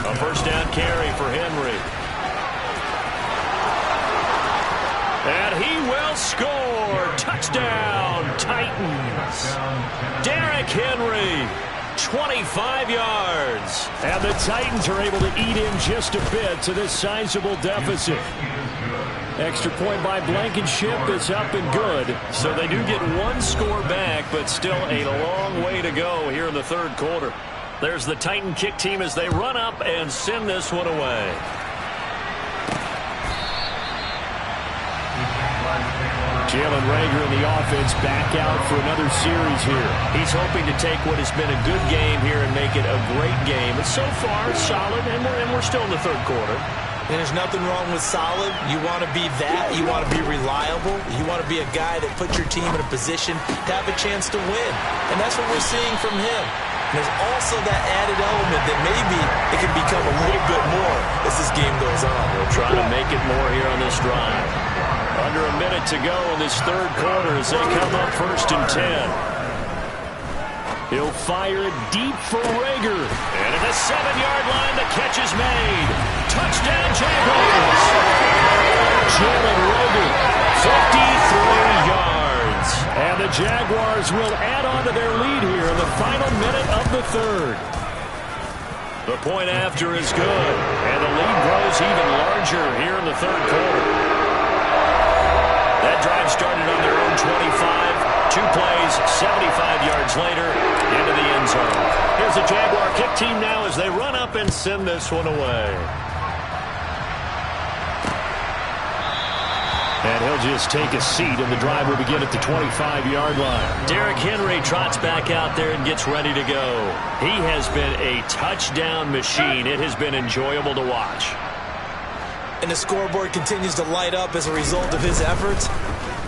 Speaker 2: A 1st down carry for Henry. And he will score. Touchdown, Titans. Derrick Henry, 25 yards. And the Titans are able to eat in just a bit to this sizable deficit. Extra point by Blankenship is up and good. So they do get 1 score back, but still a long way to go here in the 3rd quarter. There's the Titan kick team as they run up and send this one away. Jalen Reagor in the offense back out for another series here. He's hoping to take what has been a good game here and make it a great game. But so far, solid, and we're still in the 3rd quarter.
Speaker 4: And there's nothing wrong with solid. You want to be that. You want to be reliable. You want to be a guy that puts your team in a position to have a chance to win. And that's what we're seeing from him. There's also that added element that maybe it can become a little bit more as this game goes on.
Speaker 3: They'll try to make it more here on this drive. Under a minute to go in this third quarter as they come up 1st and 10. He'll fire it deep for Rager. And at the 7-yard line, the catch is made. Touchdown, Jaguars. Jalen Rager, 53 yards. And the Jaguars will add on to their lead here in the final minute of the third. The point after is good. And the lead grows even larger here in the third quarter. That drive started on their own 25. 2 plays, 75 yards later, into the end zone. Here's the Jaguar kick team now as they run up and send this one away. And he'll just take a seat, and the drive will begin at the 25-yard line. Derrick Henry trots back out there and gets ready to go. He has been a touchdown machine. It has been enjoyable to watch.
Speaker 4: And the scoreboard continues to light up as a result of his efforts.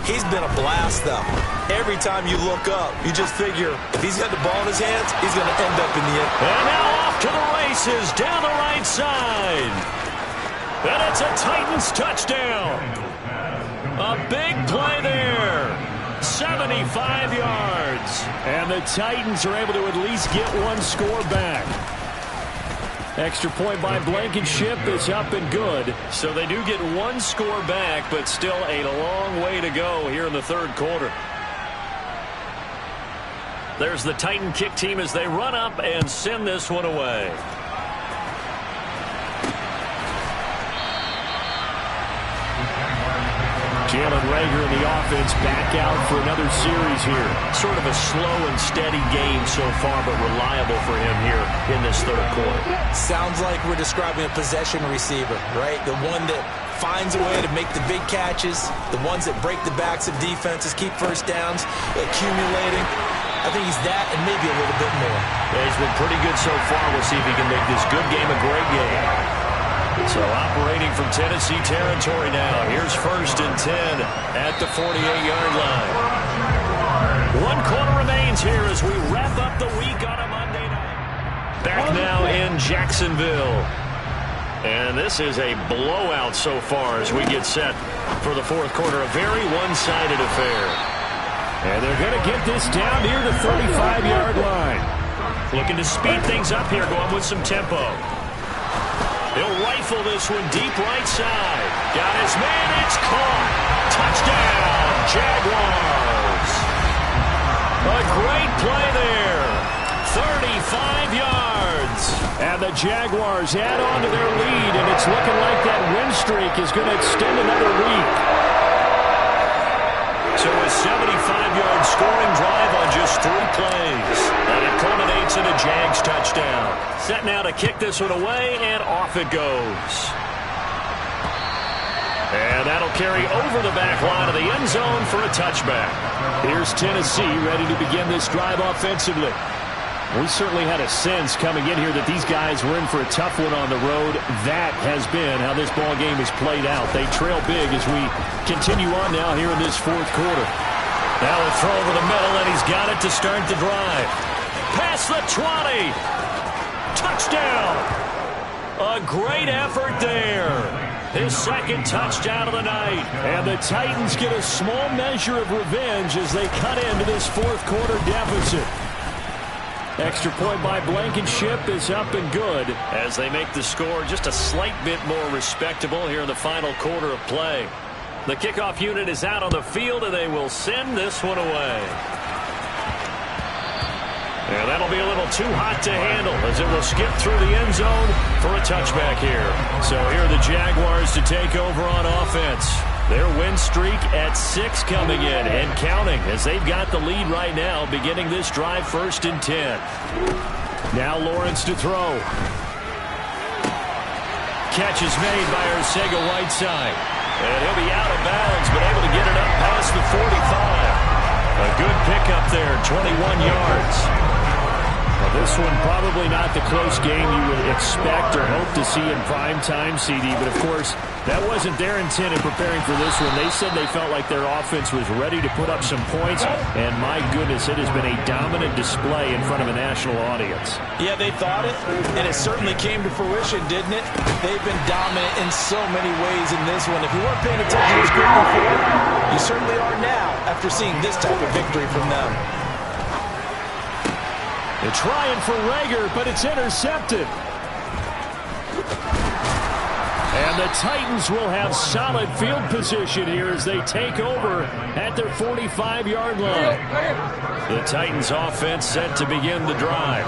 Speaker 4: He's been a blast, though. Every time you look up, you just figure if he's got the ball in his hands, he's going to end up in the end.
Speaker 3: And now off to the races down the right side. And it's a Titans touchdown. A big play there. 75 yards. And the Titans are able to at least get one score back. Extra point by Blankenship is up and good. So they do get one score back, but still a long way to go here in the third quarter. There's the Titan kick team as they run up and send this one away. Jalen Rager in the offense back out for another series here. Sort of a slow and steady game so far, but reliable for him here in this third quarter.
Speaker 4: Sounds like we're describing a possession receiver, right? The one that finds a way to make the big catches, the ones that break the backs of defenses, keep first downs, accumulating. I think he's that and maybe a little bit more.
Speaker 3: Yeah, he's been pretty good so far. We'll see if he can make this good game a great game. So operating from Tennessee territory now. Here's 1st and 10 at the 48-yard line. 1 quarter remains here as we wrap up the week on a Monday night. Back now in Jacksonville. And this is a blowout so far as we get set for the fourth quarter. A very one-sided affair. And they're going to get this down near the 35-yard line. Looking to speed things up here, going with some tempo. He'll rifle this one deep right side. Got his man, it's caught. Touchdown, Jaguars. A great play there. 35 yards. And the Jaguars add on to their lead, and it's looking like that win streak is going to extend another week. So a 75-yard scoring drive on just 3 plays. And it culminates in a Jags touchdown. Set now to kick this one away, and off it goes. And that'll carry over the back line of the end zone for a touchback. Here's Tennessee ready to begin this drive offensively. We certainly had a sense coming in here that these guys were in for a tough one on the road. That has been how this ball game has played out. They trail big as we continue on now here in this fourth quarter. Now a throw over the middle, and he's got it to start the drive. Past the 20. Touchdown. A great effort there. His second touchdown of the night. And the Titans get a small measure of revenge as they cut into this fourth quarter deficit. Extra point by Blankenship is up and good as they make the score just a slight bit more respectable here in the final quarter of play. The kickoff unit is out on the field, and they will send this one away. And that'll be a little too hot to handle as it will skip through the end zone for a touchback here. So here are the Jaguars to take over on offense. Their win streak at 6 coming in and counting as they've got the lead right now beginning this drive 1st and 10. Now Lawrence to throw. Catch is made by Arcega Whiteside. And he'll be out of bounds but able to get it up past the 45. A good pickup there, 21 yards.
Speaker 2: This one probably not the close game you would expect or hope to see in prime time, CD. But, of course, that wasn't their intent in preparing for this one. They said they felt like their offense was ready to put up some points. And, my goodness, it has been a dominant display in front of a national audience.
Speaker 4: Yeah, they thought it, and it certainly came to fruition, didn't it? They've been dominant in so many ways in this one. If you weren't paying attention to this group before, you certainly are now after seeing this type of victory from them.
Speaker 2: They're trying for Rager, but it's intercepted. And the Titans will have solid field position here as they take over at their 45-yard line. The Titans offense set to begin the drive.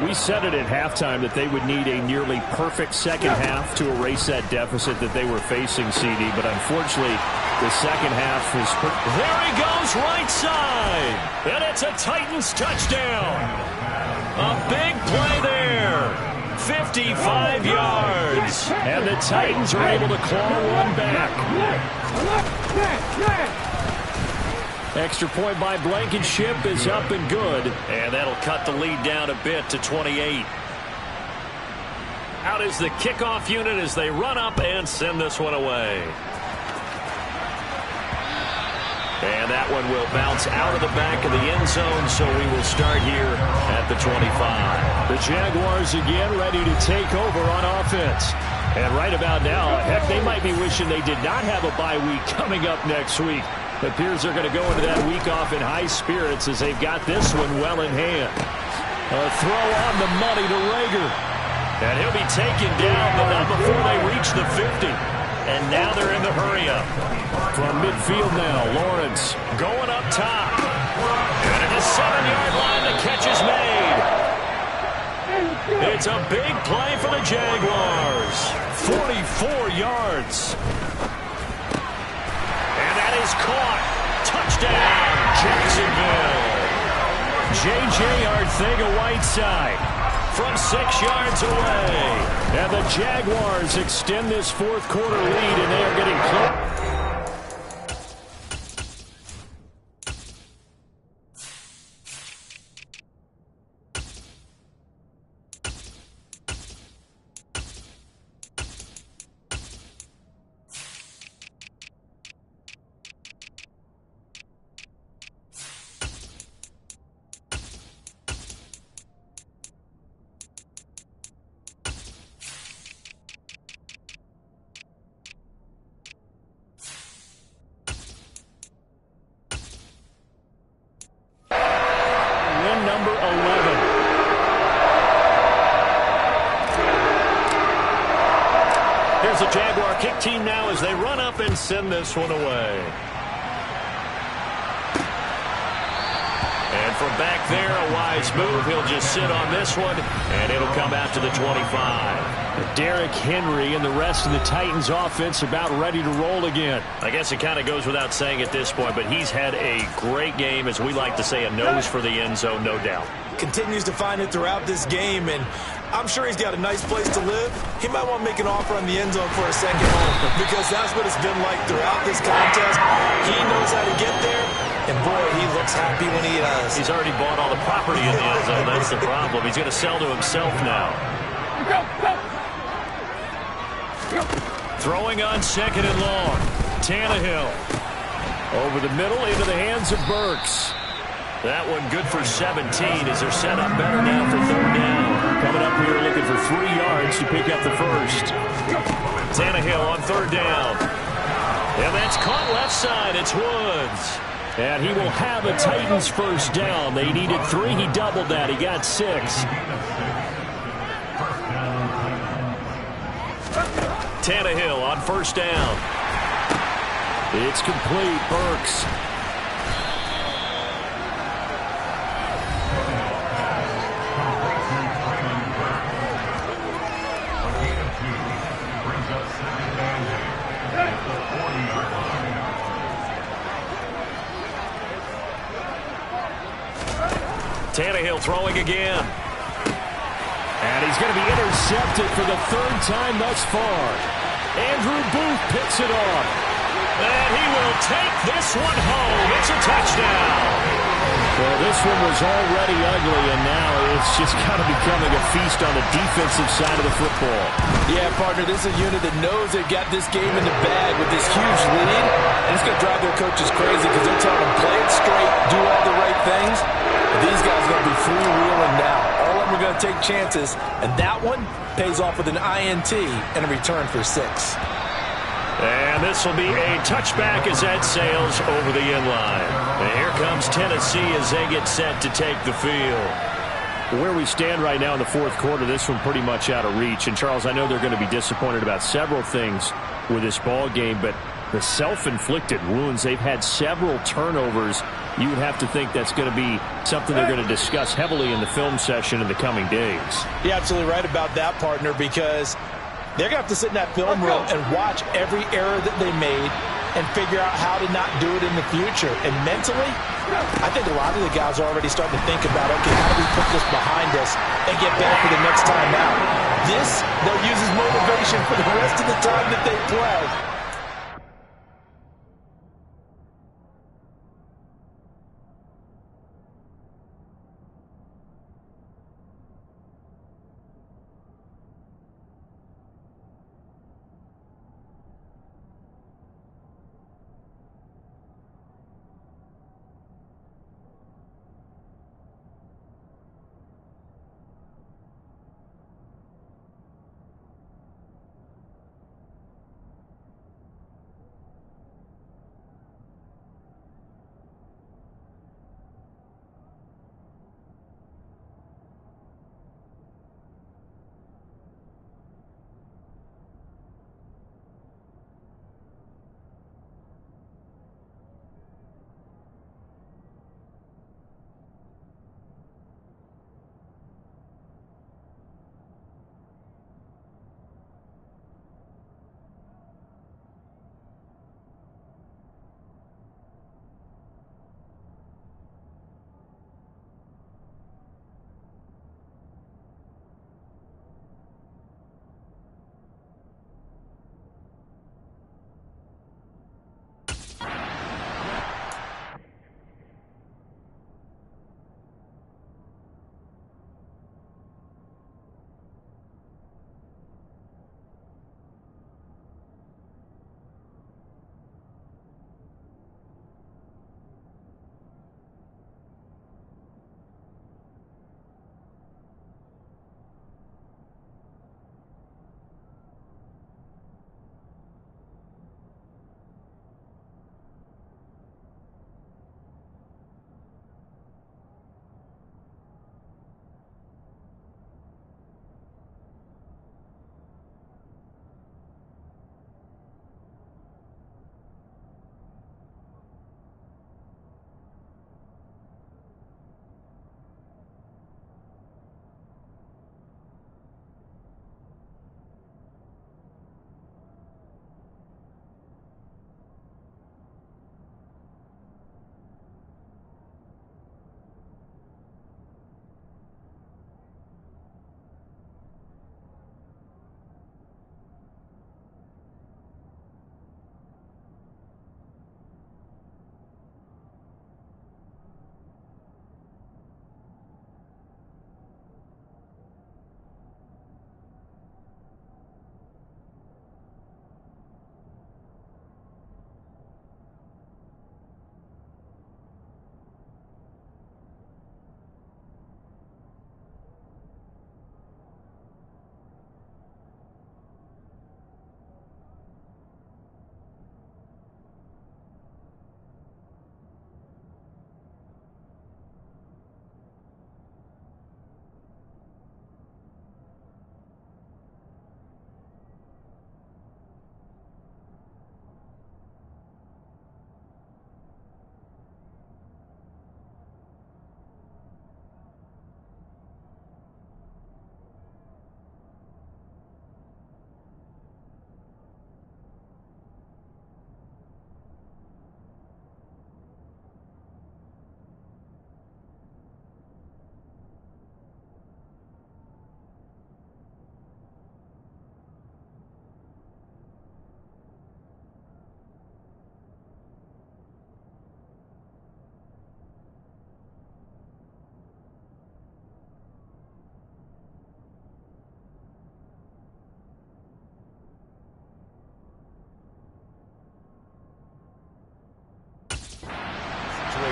Speaker 2: We said it at halftime that they would need a nearly perfect second half to erase that deficit that they were facing, CD. But unfortunately, the second half is...
Speaker 3: There he goes, right side. And it's a Titans touchdown. A big play there. 55 yards.
Speaker 2: And the Titans are able to claw one back. Extra point by Blankenship is up and good.
Speaker 3: And that'll cut the lead down a bit to 28. Out is the kickoff unit as they run up and send this one away. And that one will bounce out of the back of the end zone, so we will start here at the 25.
Speaker 2: The Jaguars again ready to take over on offense. And right about now, heck, they might be wishing they did not have a bye week coming up next week. It appears they're going to go into that week off in high spirits as they've got this one well in hand. A throw on the money to Rager.
Speaker 3: And he'll be taken down, but not before they reach the 50. And now they're in the hurry-up.
Speaker 2: From midfield now, Lawrence
Speaker 3: going up top. And at the 7-yard line, the catch is made. It's a big play for the Jaguars. 44 yards. And that is caught. Touchdown, Jacksonville.
Speaker 2: J.J. Arthega-Whiteside
Speaker 3: from 6 yards away.
Speaker 2: And the Jaguars extend this fourth quarter lead, and they are getting close.
Speaker 3: Here's the Jaguar kick team now as they run up and send this one away. And from back there, a wise move. He'll just sit on this one, and it'll come out to the 25.
Speaker 2: Derrick Henry and the rest of the Titans offense about ready to roll again.
Speaker 3: I guess it kind of goes without saying at this point, but he's had a great game, as we like to say, a nose for the end zone, no doubt.
Speaker 4: Continues to find it throughout this game, and I'm sure he's got a nice place to live. He might want to make an offer on the end zone for a second home, because that's what it's been like throughout this contest. He knows how to get there, and boy, he looks happy when he does.
Speaker 3: He's already bought all the property in the end zone. That's the problem. He's going to sell to himself now. Throwing on second and long. Tannehill.
Speaker 2: Over the middle into the hands of Burks.
Speaker 3: That one good for 17 as they're set up better now for third down.
Speaker 2: Coming up here looking for 3 yards to pick up the first.
Speaker 3: Tannehill on third down. And that's caught left side. It's Woods.
Speaker 2: And he will have a Titans first down. They needed 3. He doubled that. He got 6.
Speaker 3: Tannehill on first down.
Speaker 2: It's complete. Burks.
Speaker 3: Tannehill throwing again.
Speaker 2: And he's going to be intercepted for the 3rd time thus far. Andrew Booth picks it off.
Speaker 3: And he will take this one home. It's a touchdown.
Speaker 2: Well, this one was already ugly, and now it's just kind of becoming a feast on the defensive side of the football.
Speaker 4: Yeah, partner, this is a unit that knows they've got this game in the bag with this huge lead, and it's going to drive their coaches crazy because they're telling them, play it straight, do all the right things. But these guys are going to be freewheeling now. All of them are going to take chances, and that one pays off with an INT and a return for 6.
Speaker 2: And this will be a touchback as that sails over the inline. And here comes Tennessee as they get set to take the field. Where we stand right now in the fourth quarter, this one pretty much out of reach. And, Charles, I know they're going to be disappointed about several things with this ball game, but the self-inflicted wounds, they've had several turnovers. You would have to think that's going to be something they're going to discuss heavily in the film session in the coming days.
Speaker 4: You're absolutely right about that, partner, because they're going to have to sit in that film room and watch every error that they made and figure out how to not do it in the future. And mentally, I think a lot of the guys are already starting to think about, okay, how do we put this behind us and get better for the next time out? This, they'll use as motivation for the rest of the time that they play.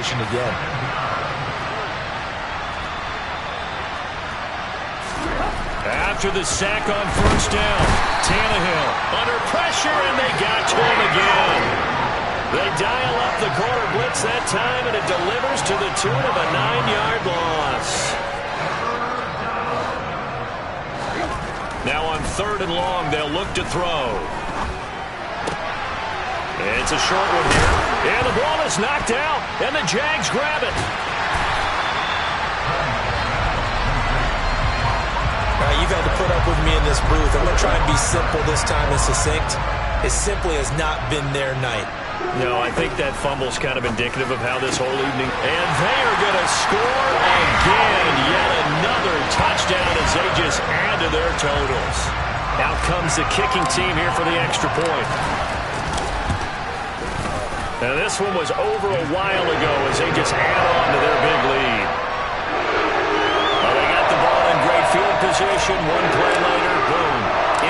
Speaker 4: situation again.
Speaker 3: After the sack on first down, Tannehill under pressure, and they got to him again. They dial up the corner blitz that time, and it delivers to the tune of a 9-yard loss. Now on 3rd and long, they'll look to throw. It's a short one here, and the ball is knocked out, and the Jags grab it.
Speaker 4: You've had to put up with me in this booth. I'm going to try and be simple this time and succinct. It simply has not been their night.
Speaker 3: No, I think that fumble's kind of indicative of how this whole evening. And they are going to score again. Yet another touchdown as they just add to their totals. Out comes the kicking team here for the extra point. Now this one was over a while ago as they just add on to their big lead. Well, they got the ball in great field position. One play later, boom,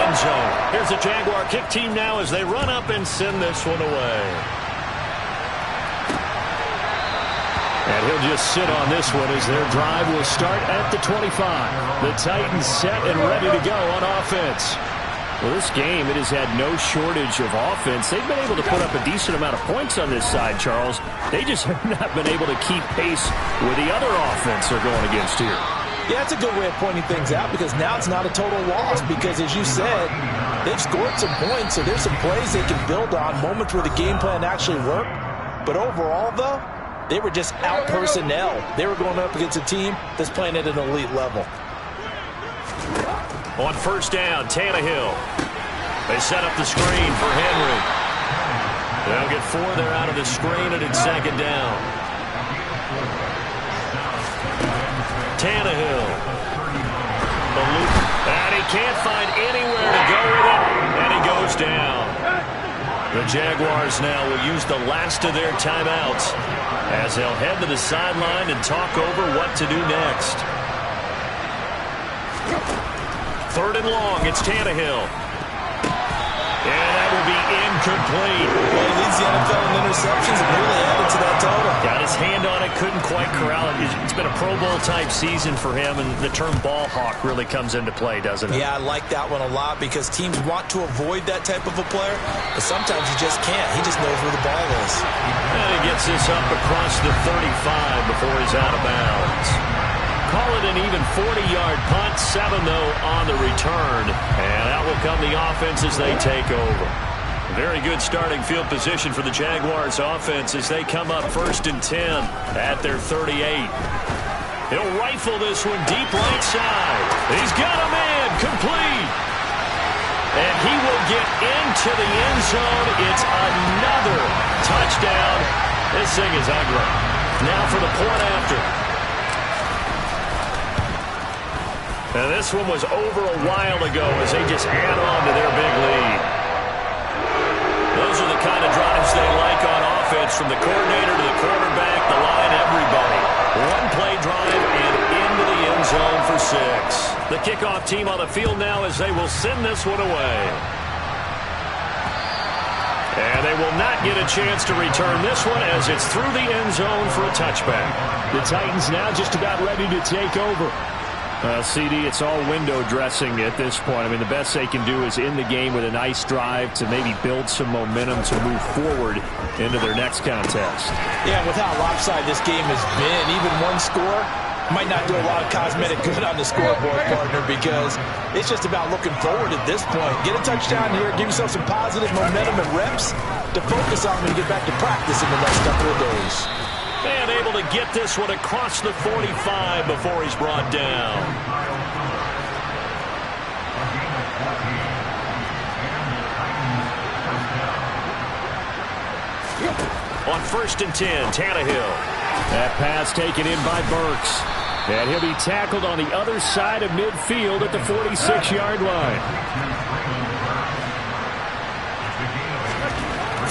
Speaker 3: end zone. Here's the Jaguar kick team now as they run up and send this one away. And he'll just sit on this one as their drive will start at the 25. The Titans set and ready to go on offense. Well, this game, it has had no shortage of offense. They've been able to put up a decent amount of points on this side, Charles. They just have not been able to keep pace with the other offense they're going against here.
Speaker 4: Yeah, that's a good way of pointing things out because now it's not a total loss because, as you said, they've scored some points, so there's some plays they can build on, moments where the game plan actually worked. But overall, though, they were just out personnel. They were going up against a team that's playing at an elite level.
Speaker 3: On first down, Tannehill. They set up the screen for Henry. They'll get 4 there out of the screen, and it's 2nd down. Tannehill. And he can't find anywhere to go with it, and he goes down. The Jaguars now will use the last of their timeouts as they'll head to the sideline and talk over what to do next. 3rd and long, it's Tannehill. And that will be incomplete.
Speaker 4: Well, he leads the NFL in interceptions and really added to that total.
Speaker 3: Got his hand on it, couldn't quite corral it. It's been a Pro Bowl-type season for him, and the term ball hawk really comes into play, doesn't it?
Speaker 4: Yeah, I like that one a lot because teams want to avoid that type of a player, but sometimes you just can't. He just knows where the ball is.
Speaker 3: And he gets this up across the 35 before he's out of bounds. Call it an even 40-yard punt, 7 though on the return. And out will come the offense as they take over. Very good starting field position for the Jaguars offense as they come up 1st and 10 at their 38. He'll rifle this one deep right side. He's got a man complete. And he will get into the end zone. It's another touchdown. This thing is ugly. Now for the point after. Now this one was over a while ago as they just add on to their big lead. Those are the kind of drives they like on offense, from the coordinator to the quarterback, the line, everybody. One play drive and into the end zone for 6. The kickoff team on the field now as they will send this one away. And they will not get a chance to return this one as it's through the end zone for a touchback.
Speaker 2: The Titans now just about ready to take over.
Speaker 3: CD, it's all window dressing at this point. I mean, the best they can do is end the game with a nice drive to maybe build some momentum to move forward into their next contest.
Speaker 4: Yeah, with how lopsided this game has been, even one score might not do a lot of cosmetic good on the scoreboard, partner, because it's just about looking forward at this point. Get a touchdown here, give yourself some positive momentum and reps to focus on when you get back to practice in the next couple of days.
Speaker 3: And able to get this one across the 45 before he's brought down. On 1st and 10, Tannehill.
Speaker 2: That pass taken in by Burks. And he'll be tackled on the other side of midfield at the 46-yard line.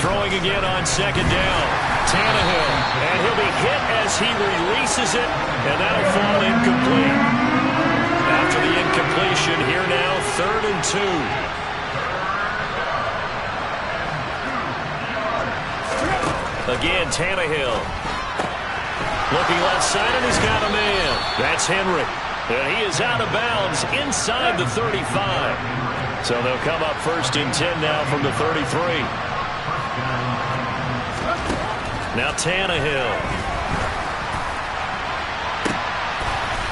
Speaker 3: Throwing again on 2nd down. Tannehill, and he'll be hit as he releases it, and that'll fall incomplete. After the incompletion, here now, 3rd and 2. Again, Tannehill.
Speaker 2: Looking left side, and he's got a man. That's Henry. And he is out of bounds inside the 35. So they'll come up first and 10 now from the 33. Now Tannehill.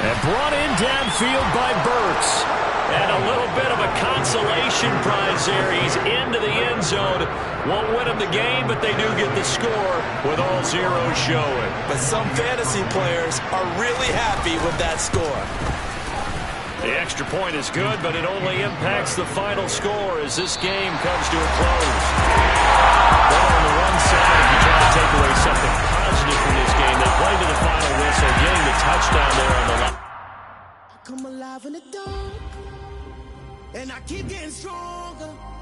Speaker 2: And brought in downfield by Burks. And a little bit of a consolation prize there. He's into the end zone. Won't win him the game, but they do get the score with all zeros showing.
Speaker 4: But some fantasy players are really happy with that score.
Speaker 2: The extra point is good, but it only impacts the final score as this game comes to a close. But on the one side, if you try to take away something positive from this game, they played to the final whistle, getting the touchdown there on the line.
Speaker 5: Come alive in the dark, and I keep getting stronger.